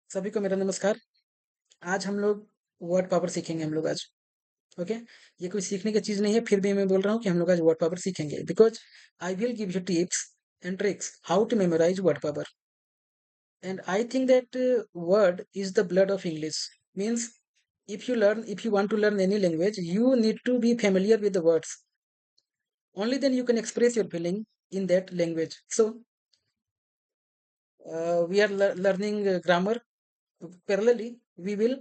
सभी को मेरा नमस्कार। आज हम लोग वर्ड पावर सीखेंगे हम लोग आज। ओके। ये कोई सीखने की चीज़ नहीं है, फिर भी मैं बोल रहा हूँ कि हम लोग आज वर्ड पावर सीखेंगे because I will give you tips and tricks how to memorise word power. And I think that word is the blood of English. Means if you want to learn any language, you need to be familiar with the words. Only then you can express your feeling in that language. So we are learning grammar. Parallelly, we will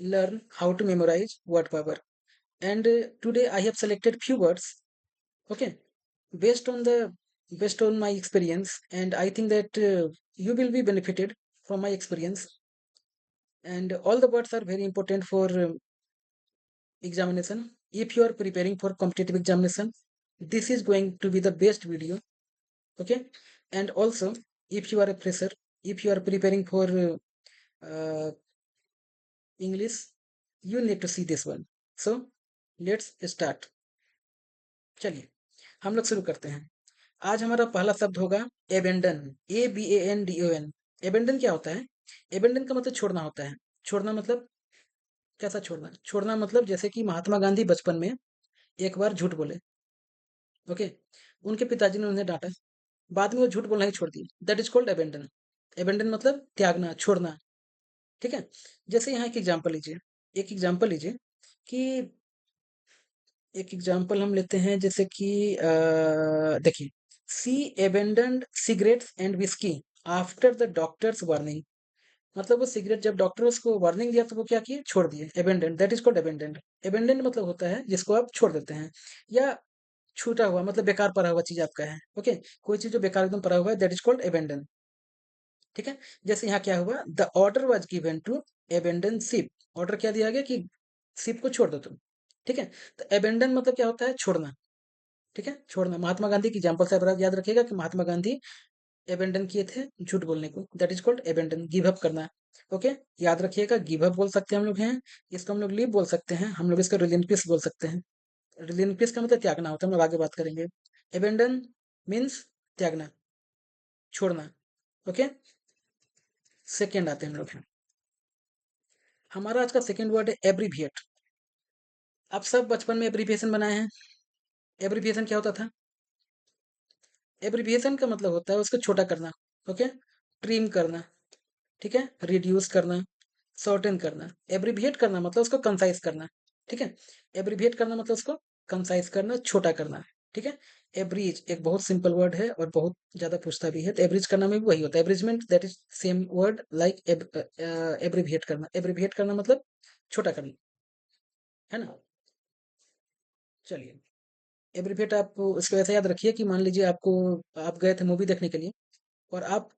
learn how to memorize word power. And today I have selected few words, okay, based on the based on my experience, and I think that you will be benefited from my experience. And all the words are very important for examination. If you are preparing for competitive examination, this is going to be the best video, okay. And also, if you are a fresher, if you are preparing for uh, English, you need to see this one. So let's start. चलिए, हम लोग शुरू करते हैं। आज हमारा पहला शब्द होगा एबेंडन। ABANDON। एबेंडन क्या होता है? एबेंडन का मतलब छोड़ना होता है। छोड़ना मतलब कैसा छोड़ना? छोड़ना मतलब जैसे कि महात्मा गांधी बचपन में एक बार झूठ बोले। ओके। उनके पिताजी ने उन्हें डांटा। बाद में वो झूठ बोलना ही छोड़ दिए। That is called abandon. Abandon मतलब त्यागना, छोड़ना। ठीक है। जैसे यहाँ एक एग्जाम्पल लीजिए। एक एग्जाम्पल लीजिए कि एक एग्जाम्पल हम लेते हैं, जैसे कि देखिए, she abandoned cigarettes and whisky after the doctor's warning. मतलब वो सिगरेट, जब डॉक्टर उसको वार्निंग दिया तो वो क्या किए? छोड़ दिए। Abandoned, that is called abandoned. Abandoned मतलब होता है जिसको आप छोड़ देते हैं, या छूटा हुआ, मतलब बेकार पड़ा हुआ चीज आपका है। ओके। कोई चीज जो बेकार एकदम पड़ा हुआ है, दैट इज कॉल्ड एबेंडन। ठीक है। जैसे यहाँ क्या हुआ, the order was given to abandon ship. Order क्या दिया गया कि शिप को छोड़ दो तुम। ठीक है। तो एबेंडन मतलब क्या होता है? छोड़ना। ठीक है, छोड़ना। महात्मा गांधी की एग्जांपल से आप याद रखिएगा कि महात्मा गांधी एबेंडन किए थे झूठ बोलने को। That is called abandon, give up करना। ओके। याद रखिएगा, गिव अप बोल सकते हैं हम लोग हैं, इसको हम लोग लीव बोल सकते हैं, हम लोग इसको रिलिंक्विश बोल सकते हैं। रिलिंक्विश का मतलब त्यागना होता है, हम लोग आगे बात करेंगे। एबेंडन मीन्स त्यागना, छोड़ना। ओके। सेकेंड आते हैं हम लोग हैं। हमारा आज का सेकेंड वर्ड है एब्रीविएट। आप सब बचपन में एब्रीविएशन बनाए हैं। एब्रीविएशन क्या होता था? एब्रीविएशन का मतलब होता है उसको छोटा करना। ओके। ट्रिम करना। ठीक है। रिड्यूस करना, शॉर्टन करना। एब्रीविएट करना मतलब उसको कंसाइज करना। ठीक है। एब्रीविएट करना मतलब उसको कंसाइज करना, छोटा करना। ठीक है। एब्रीज एक बहुत सिंपल वर्ड है और बहुत ज्यादा पूछता भी है, तो एब्रीज करना में भी वही होता है। Abridgement, that is same word like abbreviate करना। एब्रीविएट करना मतलब छोटा करना, है ना। चलिए, एब्रीविएट आप इसको ऐसे याद रखिए कि मान लीजिए आपको, आप गए थे मूवी देखने के लिए, और आप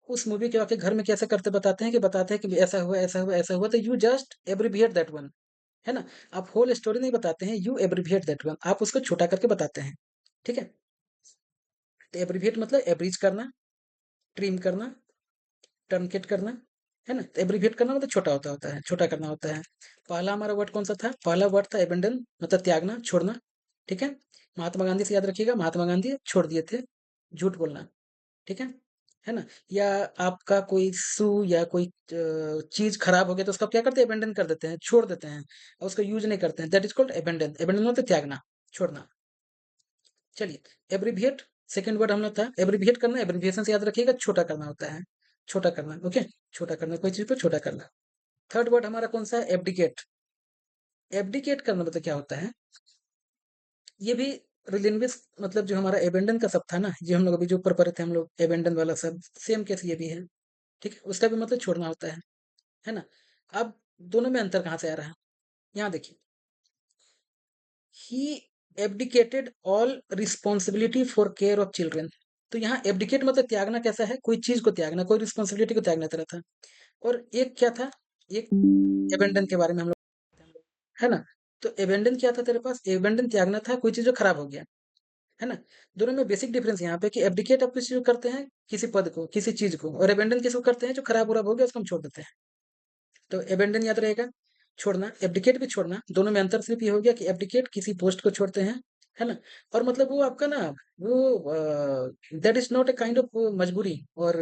उस मूवी के आके घर में कैसे करते बताते हैं, कि बताते हैं कि ऐसा हुआ, ऐसा हुआ, ऐसा हुआ, तो you just abbreviate that one, है ना। आप होल स्टोरी नहीं बताते हैं, यू एब्रीविएट दैट वन, आप उसको छोटा करके बताते हैं। ठीक है। तो एब्रीविएट मतलब एब्रीज करना, ट्रिम करना, टर्नकेट करना, है ना। तो एब्रीविएट करना मतलब छोटा होता है, छोटा करना होता है। पहला हमारा वर्ड कौन सा था? पहला वर्ड था एबेंडन, मतलब त्यागना, छोड़ना। ठीक है। महात्मा गांधी से याद रखिएगा, महात्मा गांधी छोड़ दिए थे झूठ बोलना। ठीक है ना। या आपका कोई शू या कोई चीज खराब हो गया तो उसका क्या करते हैं? एबेंडन कर देते हैं, छोड़ देते हैं, और उसका यूज नहीं करते हैं। That is called abandon. Abandon मतलब त्यागना, छोड़ना। चलिए, एब्रीविएट सेकंड वर्ड हम लोग था। एब्रीविएट करना, एब्रीविएशन से याद रखिएगा, छोटा करना होता है, छोटा करना। ओके। छोटा करना, कोई चीज को छोटा करना। थर्ड वर्ड हमारा कौन सा है? एब्डिकेट। एब्डिकेट करना मतलब क्या होता है? ये भी रिलिंग्विस्ट, मतलब जो हमारा एबेंडन का शब्द था ना, जो हम लोग अभी जो ऊपर पढ़े थे हम लोग, एबेंडन वाला शब्द, सेम केस ये भी है। ठीक है। उसका भी मतलब छोड़ना होता है ना। अब दोनों में अंतर कहाँ से आ रहा है? यहाँ देखिए, he abdicated all responsibility for care of children. तो यहाँ एब्डिकेट मतलब त्यागना कैसा है? कोई चीज को त्यागना, कोई रिस्पॉन्सिबिलिटी को त्यागना तरह था। और एक क्या था? एक एबेंडन के बारे में हम लोग, है ना। तो एबेंडन क्या था तेरे पास? एबेंडन त्यागना था कोई चीज जो खराब हो गया, है ना। दोनों में बेसिक डिफरेंस यहाँ पे कि एब्डिकेट आप किसी को करते हैं, किसी पद को, किसी चीज को, और एबेंडन किसको करते हैं? जो खराब उराब हो गया उसको हम छोड़ देते हैं। तो एबेंडन याद रहेगा, छोड़ना। एब्डिकेट भी छोड़ना। दोनों में अंतर सिर्फ ये हो गया कि एब्डिकेट किसी पोस्ट को छोड़ते हैं, है ना। और मतलब वो आपका ना, वो that is not a kind of मजबूरी, और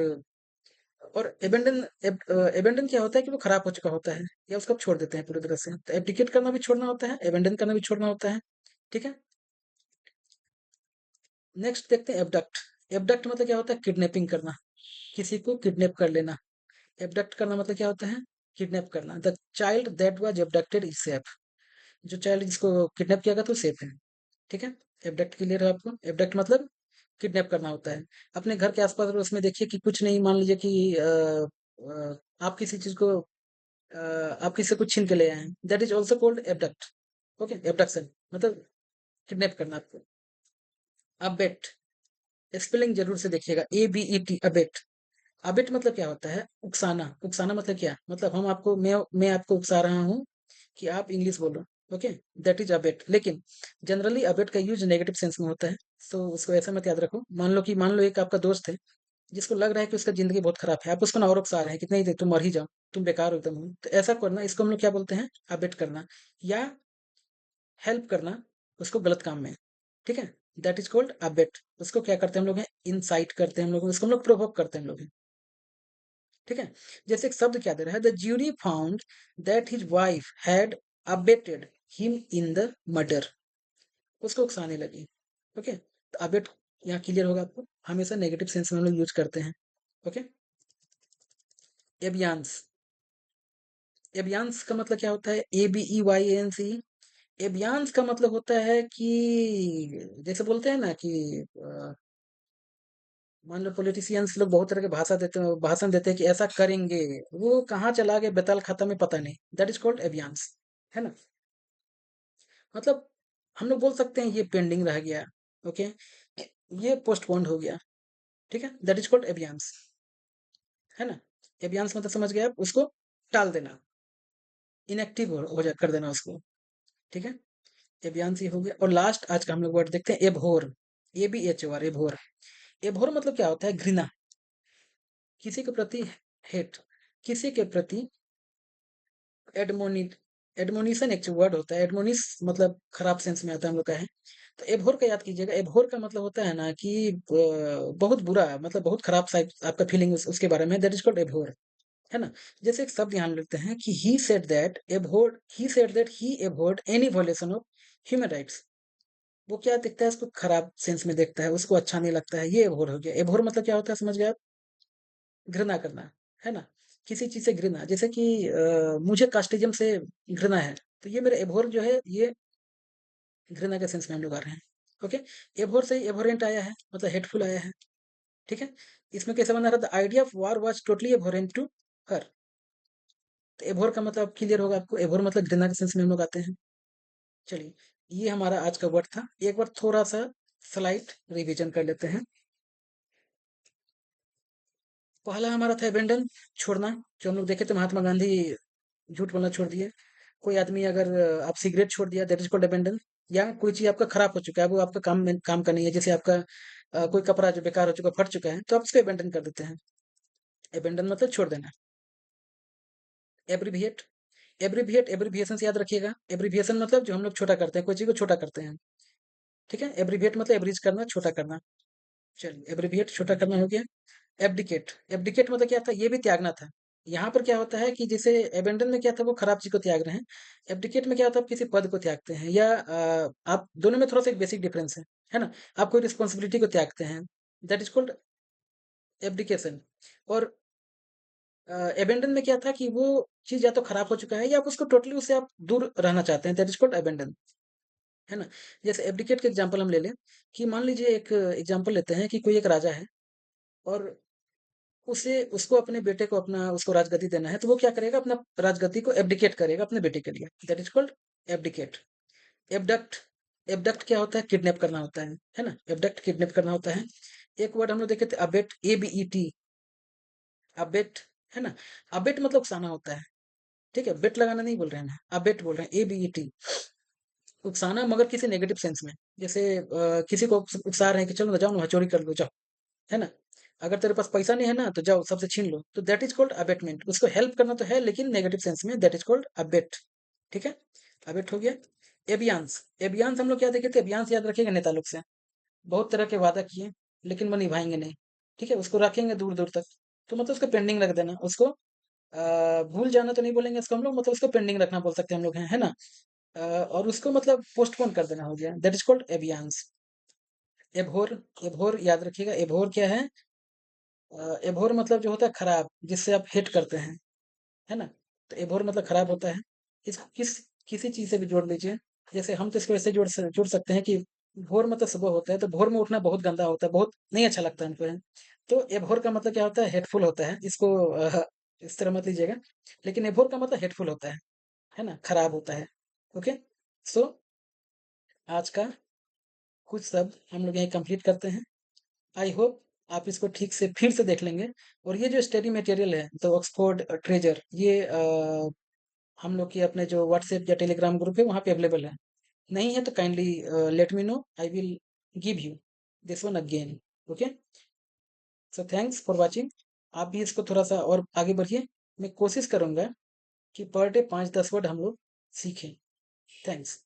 और एबेंडन क्या होता है कि वो खराब हो चुका होता है या उसको आप छोड़ देते हैं पूरी तरह से। तो एब्डिकेट करना भी छोड़ना होता है, एबेंडन करना भी छोड़ना होता है। ठीक है, नेक्स्ट देखते हैं एबडक्ट। एबडक्ट मतलब क्या होता है? किडनैपिंग करना, किसी को किडनैप कर लेना। एबडक्ट करना मतलब क्या होता है? किडनैप करना। The child that was abducted is safe. जो चाइल्ड जिसको किडनैप किया गया तो सेफ है। ठीक है, एबडक्ट क्लियर है आपको? एबडक्ट मतलब किडनैप करना होता है। अपने घर के आसपास अगर उसमें देखिए कि कुछ नहीं, मान लीजिए कि आप किसी चीज को आप किसी से कुछ छीन के ले आए हैं, that is also called abduct. Okay, abduction मतलब किडनैप करना आपको। अबेट, स्पेलिंग जरूर से देखिएगा, ABET, अबेट। अबेट मतलब क्या होता है? उकसाना। उकसाना मतलब क्या? मतलब हम आपको, मैं आपको उकसा रहा हूँ कि आप इंग्लिश बोलो। Okay, that is abate. लेकिन जनरली अबेट का यूज नेगेटिव सेंस में होता है, तो उसको ऐसा मत याद रखो। मान लो एक आपका दोस्त है जिसको लग रहा है कि उसका जिंदगी बहुत खराब है, आप उसको ना और उकसा रहे हैं कि नहीं दे, तुम मर ही जाओ, तुम बेकार हो एकदम हो, तो ऐसा करना, इसको हम लोग क्या बोलते हैं? अबेट करना। या हेल्प करना उसको गलत काम में। ठीक है, दैट इज कॉल्ड अबेट। उसको क्या करते हैं हम लोग? इंसाइट करते हैं हम लोग, उसको हम लोग प्रोवोक करते हैं हम लोग। ठीक है, जैसे एक शब्द क्या दे रहा है? The jury found that his wife had abetted him in the murder. उसको उकसाने लगी। ओके, तो अबेट यहाँ क्लियर होगा आपको, हमेशा नेगेटिव सेंस में हम लोग यूज करते हैं। ओके, एबियांस। एबियांस का मतलब क्या होता है? ABEYANC। एबियांस का मतलब होता है कि जैसे बोलते हैं ना कि मान लो पॉलिटिशियंस लोग बहुत तरह के भाषण देते हैं कि ऐसा करेंगे, वो कहाँ चला गया बेताल खाता में पता नहीं। दैट इज कॉल्ड एवियंस, है ना? मतलब हम लोग बोल सकते हैं ये पेंडिंग रह गया। ओके, ये पोस्टपोन्ड हो गया। ठीक है, दैट इज कॉल्ड एवियंस, है ना? एवियंस मतलब समझ गए आप? उसको टाल देना, इनएक्टिव हो जा कर देना उसको। ठीक है, एवियंस ही हो गया। और लास्ट आज का हम लोग वर्ड देखते हैं, एबहोर। ABHOR, एबहोर। एबहोर मतलब क्या होता है? घृणा, किसी के प्रति हेट, किसी के प्रति एडमोनिट। एडमोनिशन एक वर्ड होता है, एडमोनिश मतलब खराब सेंस में आता है हम लोग का है। तो एबहोर का याद कीजिएगा। एबहोर का मतलब होता है ना कि बहुत बुरा, मतलब बहुत खराब सा आपका फीलिंग उसके बारे में, दैट इज कॉल्ड एबहोर, है ना? जैसे एक शब्द यहाँ लेते हैं कि he said that he abhorred any violation of human rights. वो क्या देखता है? उसको खराब सेंस में देखता है, उसको अच्छा नहीं लगता है, ये एबहोर हो गया। एबहोर मतलब क्या होता है समझ गए आप? घृणा करना, है ना? किसी चीज से घृणा, जैसे कि मुझे कास्टिज्म से घृणा है, तो ये मेरा एभोर जो है, ये घृणा के सेंस में हम लोग आ रहे हैं। ओके, एभोर से एभोरेंट आया है, मतलब हेटफुल आया है। ठीक है, इसमें कैसे बना रहा? The idea of war was totally abhorrent to her. तो एभोर का मतलब क्लियर होगा आपको, एभोर मतलब घृणा के सेंस में हम लोग आते हैं। चलिए, ये हमारा आज का वर्ड था। एक बार थोड़ा सा स्लाइट रिवीजन कर लेते हैं। पहला हमारा था एबेंडन, छोड़ना। जो हम लोग देखे थे, महात्मा गांधी झूठ बोलना छोड़ दिए। कोई आदमी अगर आप सिगरेट छोड़ दिया, दैट इज कॉल्ड अबेंडन। या कोई चीज आपका खराब हो चुका है, वो आपका काम का नहीं है, जैसे आपका कोई कपड़ा जो बेकार हो चुका, फट चुका है, तो आप उसको अबेंडन कर देते हैं। अबेंडन मतलब छोड़ देना। एब्रीविएट। एब्रीविएशन से याद रखिएगा। एब्रीविएशन मतलब जो हम लोग छोटा करते हैं, कोई चीज को छोटा करते हैं। ठीक है, एब्रीविएट मतलब एवरेज करना, छोटा करना। चलिए, एब्रीविएट छोटा करना हो गया। एब्डिकेट। एब्डिकेट मतलब क्या था? ये भी त्यागना था। यहाँ पर क्या होता है कि जैसे एबेंडन में क्या था, वो खराब चीज को त्याग रहे हैं। एब्डिकेट में क्या होता है? आप किसी पद को त्यागते हैं, या आप दोनों में थोड़ा सा एक बेसिक डिफरेंस है ना? आप कोई रिस्पॉन्सिबिलिटी को त्यागते हैं, दैट इज कॉल्ड एब्डिकेशन। और एबेंडन में क्या था कि वो चीज या तो खराब हो चुका है, या आप उसको टोटली, उससे आप दूर रहना चाहते हैं, दैट इज कॉल्ड एबेंडन, है ना? जैसे एब्डिकेट के एग्जाम्पल हम ले लें, कि मान लीजिए एक एग्जाम्पल लेते हैं कि कोई एक राजा है, और उसे उसको अपने बेटे को अपना उसको राजगद्दी देना है, तो वो क्या करेगा? अपना राजगद्दी को एब्डिकेट करेगा अपने बेटे के लिए, that is called abdicate. Abduct. Abduct क्या होता है? किडनैप करना होता है ना? एबडक्ट किडनैप करना होता है। एक वर्ड हम लोग देखे थे, अबेट, ABET, अबेट, है ना? अबेट मतलब उकसाना होता है। ठीक है, बेट लगाना नहीं बोल रहे हैं ना, अबेट बोल रहे हैं, ABET। उकसाना, मगर किसी नेगेटिव सेंस में। जैसे किसी को उकसा रहे हैं कि चलो ना, जाओ ना, चोरी कर लो, जाओ, है ना? अगर तेरे पास पैसा नहीं है ना, तो जाओ सबसे छीन लो, तो दैट इज कॉल्ड अबेटमेंट। उसको हेल्प करना तो है, लेकिन नेगेटिव सेंस में, दैट इज कॉल्ड अबेट। ठीक है, अबेट हो गया। एबियांस। एबियांस हम लोग क्या देखे थे? एबियांस याद रखिएगा, नेता लोग से बहुत तरह के वादा किए, लेकिन वो निभाएंगे नहीं। ठीक है, उसको रखेंगे दूर दूर तक, तो मतलब उसको पेंडिंग रख देना उसको। भूल जाना तो नहीं बोलेंगे इसको हम लोग, मतलब उसको पेंडिंग रखना बोल सकते हैं हम लोग, है ना। और उसको मतलब पोस्टपोन कर देना हो गया, दैट इज कॉल्ड एवियांस। एभोर, एभोर याद रखिएगा, एभोर क्या है। एभोर मतलब जो होता है खराब, जिससे आप हेट करते हैं, है ना। तो एभोर मतलब खराब होता है। इसको किसी चीज से भी जोड़ लीजिए। जैसे हम तो इसको ऐसे जोड़ सकते हैं कि भोर मतलब सुबह होता है, तो भोर में उठना बहुत गंदा होता है, बहुत नहीं अच्छा लगता है हमको, है। तो एभोर का मतलब क्या होता है, हेटफुल होता है। इसको इस तरह मत लीजिएगा। लेकिन एभोर का मतलब हेटफुल होता है ना, खराब होता है। ओके। सो आज का कुछ शब्द हम लोग यहीं कंप्लीट करते हैं। आई होप आप इसको ठीक से फिर से देख लेंगे। और ये जो स्टडी मटेरियल है, तो ऑक्सफोर्ड ट्रेजर, ये हम लोग की अपने जो व्हाट्सएप या टेलीग्राम ग्रुप है वहाँ पे अवेलेबल है। नहीं है तो kindly let me know, I will give you this one again. Okay. So thanks for watching. आप भी इसको थोड़ा सा और आगे बढ़िए। मैं कोशिश करूँगा कि पर डे 5-10 वर्ड हम लोग सीखें। थैंक्स।